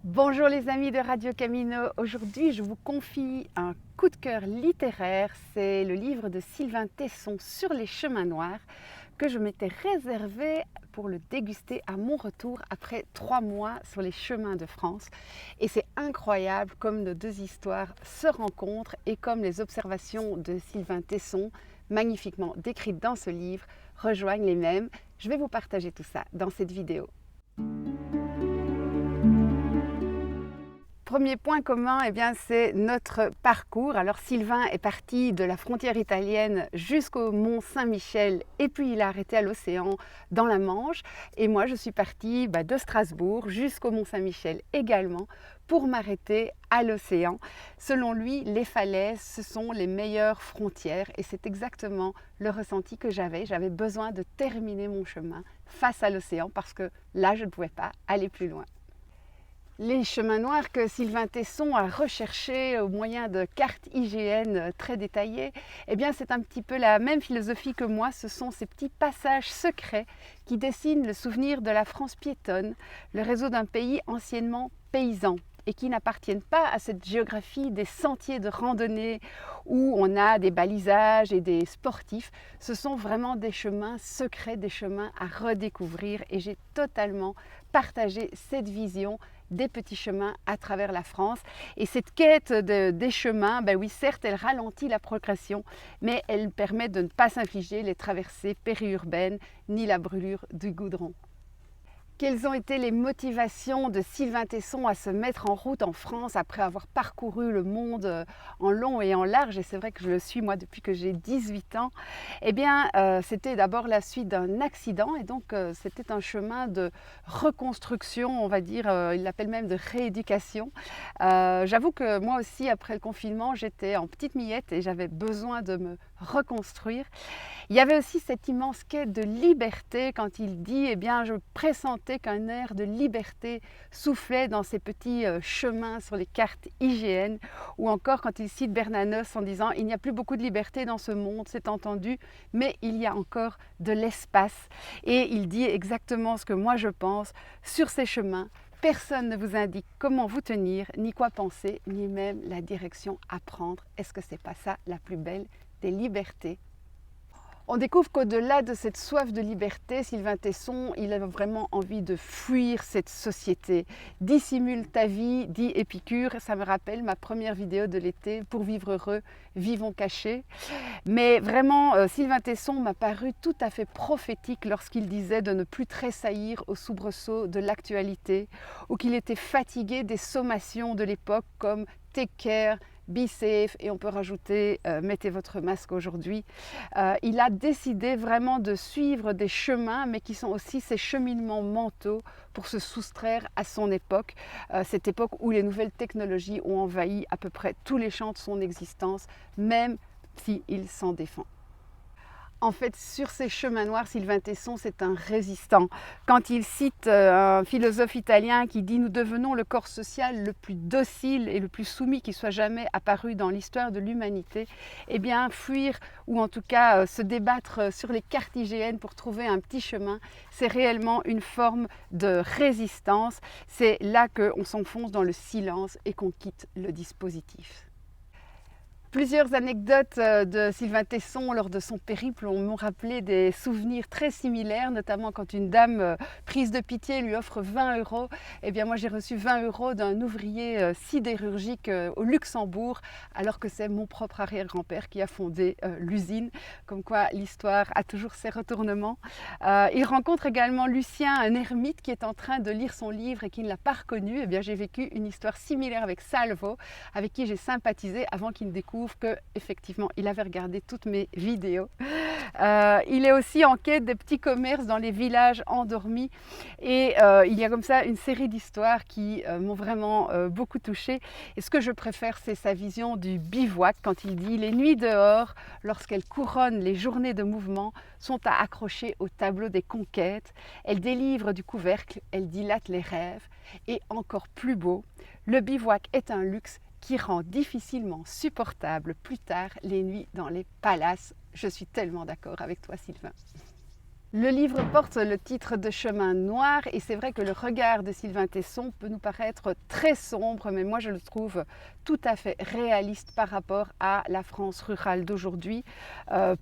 Bonjour les amis de Radio Camino, aujourd'hui je vous confie un coup de cœur littéraire, c'est le livre de Sylvain Tesson sur les chemins noirs que je m'étais réservé pour le déguster à mon retour après 3 mois sur les chemins de France. Et c'est incroyable comme nos deux histoires se rencontrent et comme les observations de Sylvain Tesson, magnifiquement décrites dans ce livre, rejoignent les mêmes. Je vais vous partager tout ça dans cette vidéo. Premier point commun, c'est notre parcours. Alors Sylvain est parti de la frontière italienne jusqu'au mont Saint-Michel et puis il a arrêté à l'océan dans la Manche. Et moi je suis partie de Strasbourg jusqu'au mont Saint-Michel également pour m'arrêter à l'océan. Selon lui, les falaises, ce sont les meilleures frontières et c'est exactement le ressenti que j'avais. J'avais besoin de terminer mon chemin face à l'océan parce que là je ne pouvais pas aller plus loin. Les chemins noirs que Sylvain Tesson a recherchés au moyen de cartes IGN très détaillées, c'est un petit peu la même philosophie que moi. Ce sont ces petits passages secrets qui dessinent le souvenir de la France piétonne, le réseau d'un pays anciennement paysan et qui n'appartiennent pas à cette géographie des sentiers de randonnée où on a des balisages et des sportifs. Ce sont vraiment des chemins secrets, des chemins à redécouvrir et j'ai totalement partagé cette vision des petits chemins à travers la France. Et cette quête des chemins, oui, certes, elle ralentit la progression, mais elle permet de ne pas s'infliger les traversées périurbaines ni la brûlure du goudron. Quelles ont été les motivations de Sylvain Tesson à se mettre en route en France après avoir parcouru le monde en long et en large? Et c'est vrai que je le suis moi depuis que j'ai 18 ans. C'était d'abord la suite d'un accident et donc c'était un chemin de reconstruction, on va dire, il l'appelle même de rééducation. J'avoue que moi aussi, après le confinement, j'étais en petite miette et j'avais besoin de me reconstruire. Il y avait aussi cette immense quête de liberté quand il dit, je pressentais qu'un air de liberté soufflait dans ces petits chemins sur les cartes IGN, ou encore quand il cite Bernanos en disant « Il n'y a plus beaucoup de liberté dans ce monde, c'est entendu, mais il y a encore de l'espace ». Et il dit exactement ce que moi je pense sur ces chemins. Personne ne vous indique comment vous tenir, ni quoi penser, ni même la direction à prendre. Est-ce que c'est pas ça la plus belle des libertés? On découvre qu'au-delà de cette soif de liberté, Sylvain Tesson, il a vraiment envie de fuir cette société. Dissimule ta vie, dit Épicure. Ça me rappelle ma première vidéo de l'été, pour vivre heureux, vivons cachés. Mais vraiment, Sylvain Tesson m'a paru tout à fait prophétique lorsqu'il disait de ne plus tressaillir au soubresaut de l'actualité, ou qu'il était fatigué des sommations de l'époque comme « take care », be safe, et on peut rajouter mettez votre masque aujourd'hui. Il a décidé vraiment de suivre des chemins, mais qui sont aussi ces cheminements mentaux pour se soustraire à son époque, cette époque où les nouvelles technologies ont envahi à peu près tous les champs de son existence, même s'il s'en défend. En fait, sur ces chemins noirs, Sylvain Tesson, c'est un résistant. Quand il cite un philosophe italien qui dit « Nous devenons le corps social le plus docile et le plus soumis qui soit jamais apparu dans l'histoire de l'humanité », fuir ou en tout cas se débattre sur les cartes IGN pour trouver un petit chemin, c'est réellement une forme de résistance. C'est là qu'on s'enfonce dans le silence et qu'on quitte le dispositif. Plusieurs anecdotes de Sylvain Tesson lors de son périple m'ont rappelé des souvenirs très similaires, notamment quand une dame prise de pitié lui offre 20 €. Moi j'ai reçu 20 € d'un ouvrier sidérurgique au Luxembourg, alors que c'est mon propre arrière-grand-père qui a fondé l'usine. Comme quoi l'histoire a toujours ses retournements. Il rencontre également Lucien, un ermite qui est en train de lire son livre et qui ne l'a pas reconnu. J'ai vécu une histoire similaire avec Salvo, avec qui j'ai sympathisé avant qu'il ne découvre qu'effectivement il avait regardé toutes mes vidéos. Il est aussi en quête des petits commerces dans les villages endormis et il y a comme ça une série d'histoires qui m'ont vraiment beaucoup touchée. Et ce que je préfère, c'est sa vision du bivouac quand il dit « Les nuits dehors, lorsqu'elles couronnent les journées de mouvement, sont à accrocher au tableau des conquêtes. Elles délivrent du couvercle, elles dilatent les rêves. Et encore plus beau, le bivouac est un luxe qui rend difficilement supportable plus tard les nuits dans les palaces. » Je suis tellement d'accord avec toi, Sylvain. Le livre porte le titre de Chemin noir et c'est vrai que le regard de Sylvain Tesson peut nous paraître très sombre, mais moi je le trouve tout à fait réaliste par rapport à la France rurale d'aujourd'hui.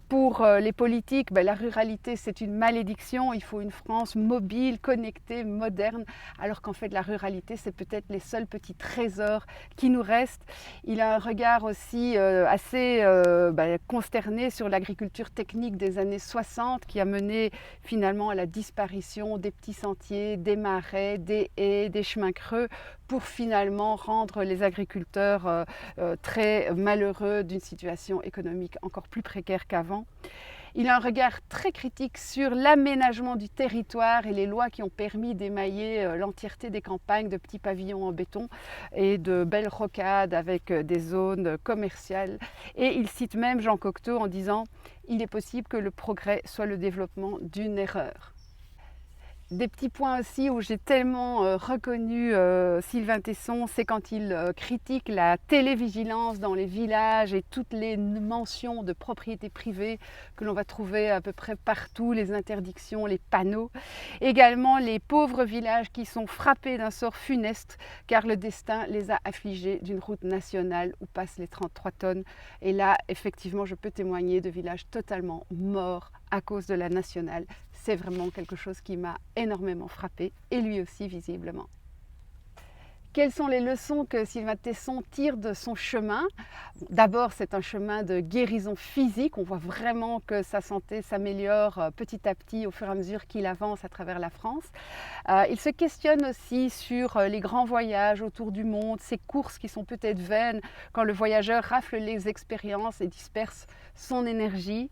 Pour les politiques, la ruralité c'est une malédiction, il faut une France mobile, connectée, moderne, alors qu'en fait la ruralité c'est peut-être les seuls petits trésors qui nous restent. Il a un regard aussi assez consterné sur l'agriculture technique des années 60 qui a mené finalement à la disparition des petits sentiers, des marais, des haies, des chemins creux pour finalement rendre les agriculteurs très malheureux d'une situation économique encore plus précaire qu'avant. Il a un regard très critique sur l'aménagement du territoire et les lois qui ont permis d'émailler l'entièreté des campagnes de petits pavillons en béton et de belles rocades avec des zones commerciales. Et il cite même Jean Cocteau en disant « Il est possible que le progrès soit le développement d'une erreur ». Des petits points aussi où j'ai tellement reconnu Sylvain Tesson, c'est quand il critique la télévigilance dans les villages et toutes les mentions de propriété privée que l'on va trouver à peu près partout, les interdictions, les panneaux. Également les pauvres villages qui sont frappés d'un sort funeste car le destin les a affligés d'une route nationale où passent les 33 tonnes. Et là, effectivement, je peux témoigner de villages totalement morts à cause de la nationale. C'est vraiment quelque chose qui m'a énormément frappée, et lui aussi visiblement. Quelles sont les leçons que Sylvain Tesson tire de son chemin? D'abord, c'est un chemin de guérison physique. On voit vraiment que sa santé s'améliore petit à petit au fur et à mesure qu'il avance à travers la France. Il se questionne aussi sur les grands voyages autour du monde, ces courses qui sont peut-être vaines quand le voyageur rafle les expériences et disperse son énergie.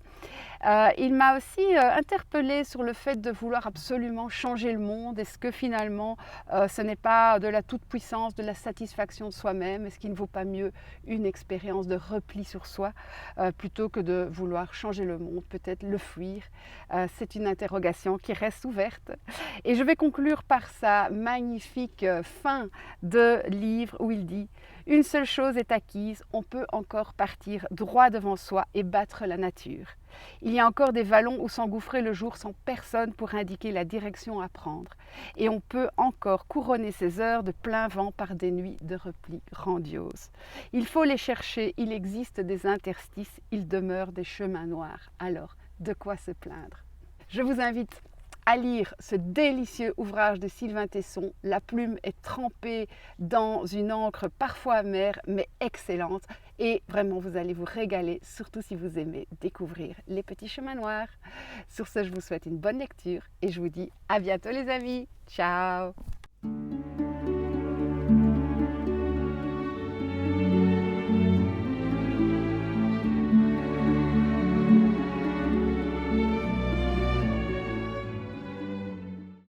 Il m'a aussi interpellée sur le fait de vouloir absolument changer le monde. Est-ce que finalement ce n'est pas de la toute-puissance, de la satisfaction de soi-même? Est-ce qu'il ne vaut pas mieux une expérience de repli sur soi plutôt que de vouloir changer le monde, peut-être le fuir? C'est une interrogation qui reste ouverte. Et je vais conclure par sa magnifique fin de livre où il dit « Une seule chose est acquise, on peut encore partir droit devant soi et battre la nature. Il y a encore des vallons où s'engouffrer le jour sans personne pour indiquer la direction à prendre. Et on peut encore couronner ces heures de plein vent par des nuits de repli grandioses. Il faut les chercher, il existe des interstices, il demeure des chemins noirs. Alors, de quoi se plaindre ? Je vous invite à lire ce délicieux ouvrage de Sylvain Tesson. La plume est trempée dans une encre parfois amère mais excellente et vraiment vous allez vous régaler, surtout si vous aimez découvrir les petits chemins noirs. Sur ce, je vous souhaite une bonne lecture et je vous dis à bientôt les amis. Ciao!